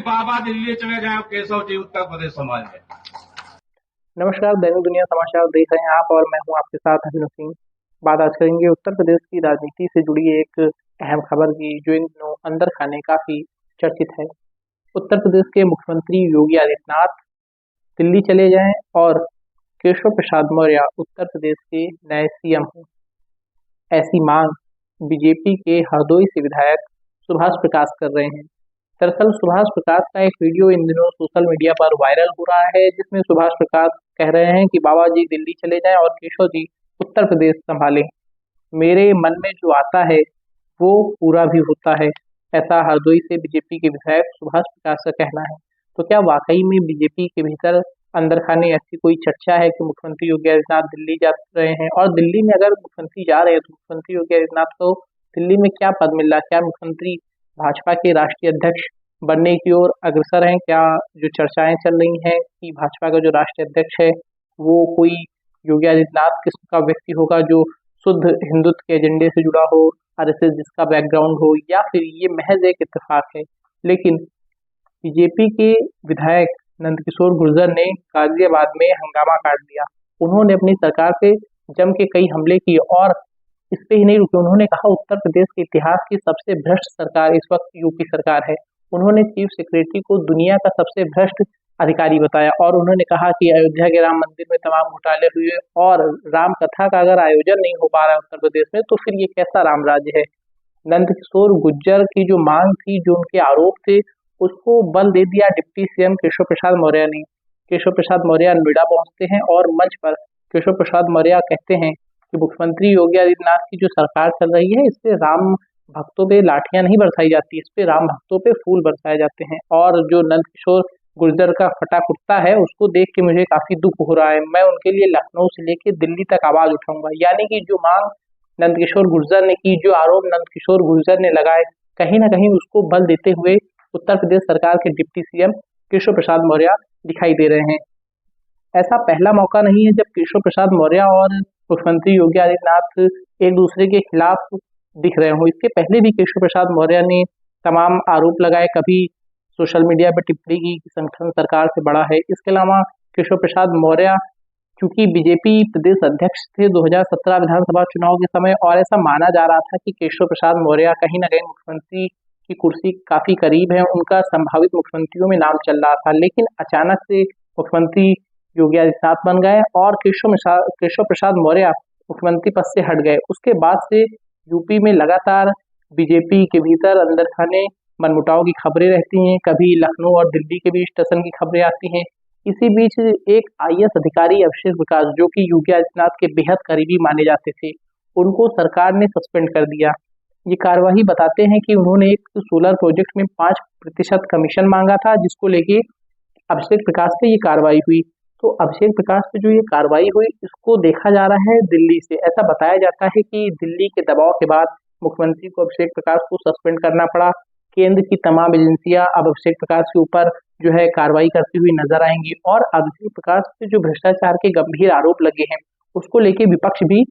बाबा दिल्ली चले जाए केशव जी उत्तर प्रदेश संभाल ले। नमस्कार, दैनिक दुनिया समाचार देख रहे हैं आप और मैं हूं आपके साथ अभिनव सिंह। बात आज करेंगे उत्तर प्रदेश की राजनीति से जुड़ी एक अहम खबर की, जो इन दिनों अंदर खाने काफी चर्चित है। उत्तर प्रदेश के मुख्यमंत्री योगी आदित्यनाथ दिल्ली चले जाएं और केशव प्रसाद मौर्य उत्तर प्रदेश के नए सीएम हों, ऐसी मांग बीजेपी के हरदोई से विधायक सुभाष प्रकाश कर रहे हैं। दरअसल सुभाष प्रकाश का एक वीडियो इन दिनों सोशल मीडिया पर वायरल हो रहा है, जिसमें सुभाष प्रकाश कह रहे हैं कि बाबा जी दिल्ली चले जाएं और केशव जी उत्तर प्रदेश संभालें। मेरे मन में जो आता है वो पूरा भी होता है, ऐसा हरदोई से बीजेपी के विधायक सुभाष प्रकाश का कहना है। तो क्या वाकई में बीजेपी के भीतर अंदर खाने ऐसी कोई चर्चा है कि मुख्यमंत्री योगी आदित्यनाथ दिल्ली जा रहे हैं? और दिल्ली में अगर मुख्यमंत्री जा रहे हैं तो मुख्यमंत्री योगी आदित्यनाथ को दिल्ली में क्या पद मिल रहा है? क्या मुख्यमंत्री भाजपा के राष्ट्रीय अध्यक्ष बनने की ओर अग्रसर हैं? क्या जो चर्चाएं चल रही हैं कि भाजपा का जो राष्ट्रीय अध्यक्ष है वो कोई योगी आदित्यनाथ किस्म का व्यक्ति होगा जो शुद्ध हिंदुत्व के एजेंडे से जुड़ा हो, आरएसएस जिसका बैकग्राउंड हो, या फिर ये महज एक इत्तेफाक है? लेकिन बीजेपी के विधायक नंदकिशोर गुर्जर ने गाजियाबाद में हंगामा काट दिया। उन्होंने अपनी सरकार पे जम के कई हमले किए और इस पे ही नहीं रुके। उन्होंने कहा उत्तर प्रदेश के इतिहास की सबसे भ्रष्ट सरकार इस वक्त यूपी सरकार है। उन्होंने चीफ सेक्रेटरी को दुनिया का सबसे भ्रष्ट अधिकारी बताया और उन्होंने कहा कि अयोध्या के राम मंदिर में तमाम घोटाले हुए और राम कथा का अगर आयोजन नहीं हो पा रहा है उत्तर प्रदेश में तो फिर ये कैसा राम राज्य है। नंदकिशोर गुर्जर की जो मांग थी, जो उनके आरोप थे, उसको बल दे दिया डिप्टी सीएम केशव प्रसाद मौर्य ने। केशव प्रसाद मौर्य नोएडा पहुंचते हैं और मंच पर केशव प्रसाद मौर्य कहते हैं कि मुख्यमंत्री योगी आदित्यनाथ की जो सरकार चल रही है, इस पे राम भक्तों पे लाठियां नहीं बरसाई जाती, इस पे राम भक्तों पे फूल बरसाए जाते हैं। और जो नंदकिशोर गुर्जर का फटा कुर्ता है उसको देख के मुझे काफी दुख हो रहा है। मैं उनके लिए लखनऊ से लेके दिल्ली तक आवाज उठाऊंगा। यानी कि जो मांग नंदकिशोर गुर्जर ने की, जो आरोप नंदकिशोर गुर्जर ने लगाए, कहीं ना कहीं उसको बल देते हुए उत्तर प्रदेश सरकार के डिप्टी सीएम केशव प्रसाद मौर्य दिखाई दे रहे हैं। ऐसा पहला मौका नहीं है जब केशव प्रसाद मौर्य और मुख्यमंत्री योगी आदित्यनाथ एक दूसरे के खिलाफ दिख रहे हो। इसके पहले भी केशव प्रसाद मौर्य ने तमाम आरोप लगाए, कभी सोशल मीडिया पर टिप्पणी की कि संगठन सरकार से बड़ा है। इसके अलावा केशव प्रसाद मौर्य चूंकि बीजेपी प्रदेश अध्यक्ष थे 2017 विधानसभा चुनाव के समय, और ऐसा माना जा रहा था कि केशव प्रसाद मौर्य कहीं ना कहीं मुख्यमंत्री की कुर्सी काफी करीब है, उनका संभावित मुख्यमंत्रियों में नाम चल रहा था। लेकिन अचानक से मुख्यमंत्री योगी आदित्यनाथ बन गए और केशव प्रसाद मौर्य मुख्यमंत्री पद से हट गए। उसके बाद से यूपी में लगातार बीजेपी के भीतर अंदर खाने मनमुटाव की खबरें रहती हैं, कभी लखनऊ और दिल्ली के बीच टसन की खबरें आती हैं। इसी बीच एक आईएएस अधिकारी अभिषेक प्रकाश, जो कि योगी आदित्यनाथ के बेहद करीबी माने जाते थे, उनको सरकार ने सस्पेंड कर दिया। ये कार्यवाही बताते हैं कि उन्होंने एक सोलर प्रोजेक्ट में 5% कमीशन मांगा था, जिसको लेके अभिषेक प्रकाश पे ये कार्रवाई हुई। तो अभिषेक प्रकाश पे जो ये कार्रवाई हुई, इसको देखा जा रहा है दिल्ली से। ऐसा बताया जाता है कि दिल्ली के दबाव के बाद मुख्यमंत्री को अभिषेक प्रकाश को सस्पेंड करना पड़ा। केंद्र की तमाम एजेंसियां अब अभिषेक प्रकाश के ऊपर जो है कार्रवाई करती हुई नजर आएंगी और अभिषेक प्रकाश पे जो भ्रष्टाचार के गंभीर आरोप लगे हैं उसको लेके विपक्ष भी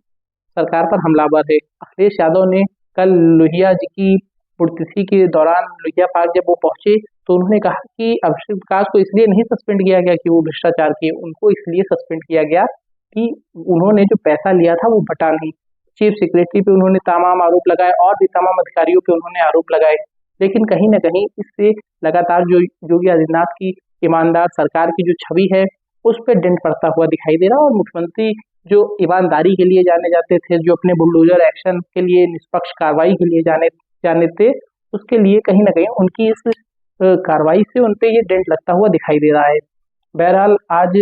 सरकार पर हमलावर है। अखिलेश यादव ने कल लोहिया जी की पुण्यतिथि के दौरान लोहिया पार्क जब वो पहुंचे तो उन्होंने कहा कि अभिषेक प्रकाश को इसलिए नहीं सस्पेंड किया गया कि वो भ्रष्टाचार किए, उनको इसलिए सस्पेंड किया गया कि उन्होंने जो पैसा लिया था वो बटा नहीं। चीफ सेक्रेटरी पे उन्होंने तमाम आरोप लगाए और भी तमाम अधिकारियों पे उन्होंने आरोप लगाए। लेकिन कहीं ना कहीं इससे लगातार जो योगी आदित्यनाथ की ईमानदार सरकार की जो छवि है उस पर डेंट पड़ता हुआ दिखाई दे रहा है। और मुख्यमंत्री जो ईमानदारी के लिए जाने जाते थे, जो अपने बुलडोजर एक्शन के लिए, निष्पक्ष कार्रवाई के लिए जाने थे, उसके लिए कहीं ना कहीं उनकी इस कार्रवाई से उनपे ये डेंट लगता हुआ दिखाई दे रहा है। बहरहाल आज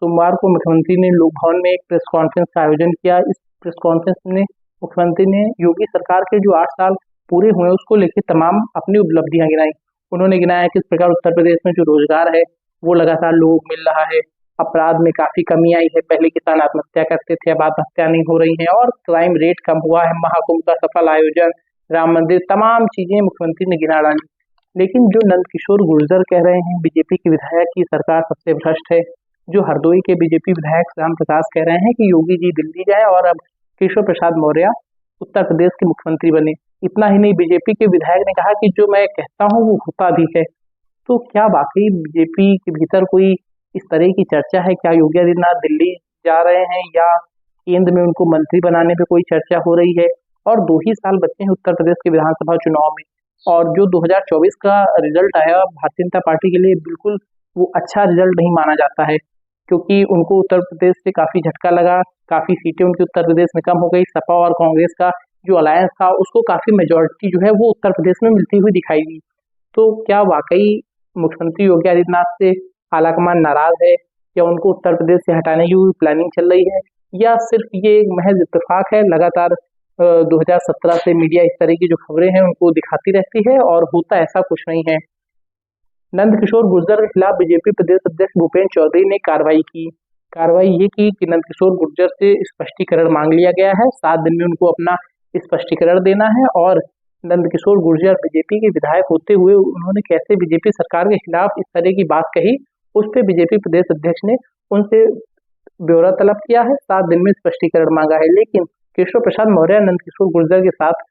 सोमवार को मुख्यमंत्री ने लोक भवन में एक प्रेस कॉन्फ्रेंस का आयोजन किया। इस प्रेस कॉन्फ्रेंस में मुख्यमंत्री ने योगी सरकार के जो 8 साल पूरे हुए उसको लेकर तमाम अपनी उपलब्धियां गिनाई। उन्होंने गिनाया किस प्रकार उत्तर प्रदेश में जो रोजगार है वो लगातार लोगों को मिल रहा है, अपराध में काफी कमी आई है, पहले किसान आत्महत्या करते थे, अब आत्महत्या नहीं हो रही है, और क्राइम रेट कम हुआ है, महाकुंभ का सफल आयोजन, राम मंदिर, तमाम चीजें मुख्यमंत्री ने गिना डाली। लेकिन जो नंदकिशोर गुर्जर कह रहे हैं बीजेपी के विधायक की सरकार सबसे भ्रष्ट है, जो हरदोई के बीजेपी विधायक राम प्रकाश कह रहे हैं कि योगी जी दिल्ली जाए और अब केशव प्रसाद मौर्य उत्तर प्रदेश के मुख्यमंत्री बने। इतना ही नहीं, बीजेपी के विधायक ने कहा कि जो मैं कहता हूं वो होता भी है। तो क्या वाकई बीजेपी के भीतर कोई इस तरह की चर्चा है? क्या योगी आदित्यनाथ दिल्ली जा रहे हैं या केंद्र में उनको मंत्री बनाने पे कोई चर्चा हो रही है? और 2 ही साल बचे हैं उत्तर प्रदेश के विधानसभा चुनाव में, और जो 2024 का रिजल्ट आया भारतीय जनता पार्टी के लिए बिल्कुल वो अच्छा रिजल्ट नहीं माना जाता है, क्योंकि उनको उत्तर प्रदेश से काफ़ी झटका लगा, काफ़ी सीटें उनकी उत्तर प्रदेश में कम हो गई। सपा और कांग्रेस का जो अलायंस था उसको काफ़ी मेजॉरिटी जो है वो उत्तर प्रदेश में मिलती हुई दिखाई दी। तो क्या वाकई मुख्यमंत्री योगी आदित्यनाथ से आलाकमान नाराज है, या उनको उत्तर प्रदेश से हटाने की प्लानिंग चल रही है, या सिर्फ ये एक महज इत्तेफाक है? लगातार 2017 से मीडिया इस तरह की जो खबरें हैं उनको दिखाती रहती है और होता ऐसा कुछ नहीं है। नंदकिशोर गुर्जर के खिलाफ बीजेपी प्रदेश अध्यक्ष भूपेंद्र चौधरी ने कार्रवाई की। कार्रवाई ये की कि नंदकिशोर गुर्जर से स्पष्टीकरण मांग लिया गया है। 7 दिन में उनको अपना स्पष्टीकरण देना है। और नंदकिशोर गुर्जर बीजेपी के विधायक होते हुए उन्होंने कैसे बीजेपी सरकार के खिलाफ इस तरह की बात कही, उस पर बीजेपी प्रदेश अध्यक्ष ने उनसे ब्यौरा तलब किया है, 7 दिन में स्पष्टीकरण मांगा है। लेकिन केशव प्रसाद मौर्य नंदकिशोर गुर्जर के साथ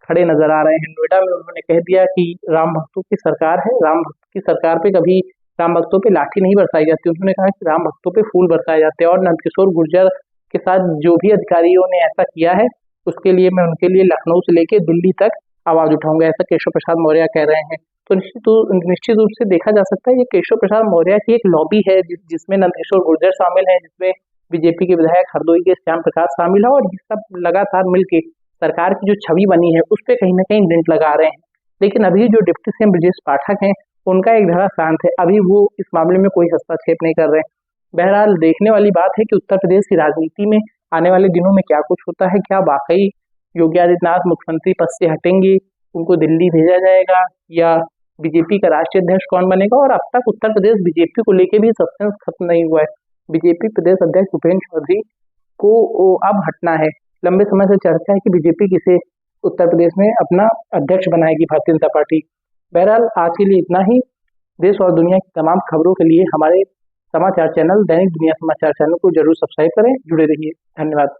खड़े नजर आ रहे हैं। नोएडा में उन्होंने कह दिया कि राम भक्तों की सरकार है, राम भक्त की सरकार पे कभी राम भक्तों पे लाठी नहीं बरसाई जाती। उन्होंने कहा कि राम भक्तों पे फूल बरसाए जाते हैं। और नंदकिशोर गुर्जर के साथ जो भी अधिकारियों ने ऐसा किया है उसके लिए मैं उनके लिए लखनऊ से लेकर दिल्ली तक आवाज उठाऊंगा, ऐसा केशव प्रसाद मौर्य कह रहे हैं। तो निश्चित रूप से देखा जा सकता है ये केशव प्रसाद मौर्य की एक लॉबी है, जिसमें नंदकिशोर गुर्जर शामिल है, जिसमें बीजेपी के विधायक हरदोई के श्याम प्रकाश शामिल है, और ये सब लगातार मिलके सरकार की जो छवि बनी है उस पर कहीं ना कहीं डेंट लगा रहे हैं। लेकिन अभी जो डिप्टी सीएम ब्रजेश पाठक हैं उनका एक धड़ा शांत है, अभी वो इस मामले में कोई हस्तक्षेप नहीं कर रहे हैं। बहरहाल देखने वाली बात है कि उत्तर प्रदेश की राजनीति में आने वाले दिनों में क्या कुछ होता है। क्या वाकई योगी आदित्यनाथ मुख्यमंत्री पद से हटेंगे, उनको दिल्ली भेजा जाएगा, या बीजेपी का राष्ट्रीय अध्यक्ष कौन बनेगा? और अब तक उत्तर प्रदेश बीजेपी को लेकर भी सस्पेंस खत्म नहीं हुआ है। बीजेपी प्रदेश अध्यक्ष भूपेंद्र चौधरी को अब हटना है। लंबे समय से चर्चा है कि बीजेपी किसे उत्तर प्रदेश में अपना अध्यक्ष बनाएगी भारतीय जनता पार्टी। बहरहाल आज के लिए इतना ही। देश और दुनिया की तमाम खबरों के लिए हमारे समाचार चैनल दैनिक दुनिया समाचार चैनल को जरूर सब्सक्राइब करें, जुड़े रहिए। धन्यवाद।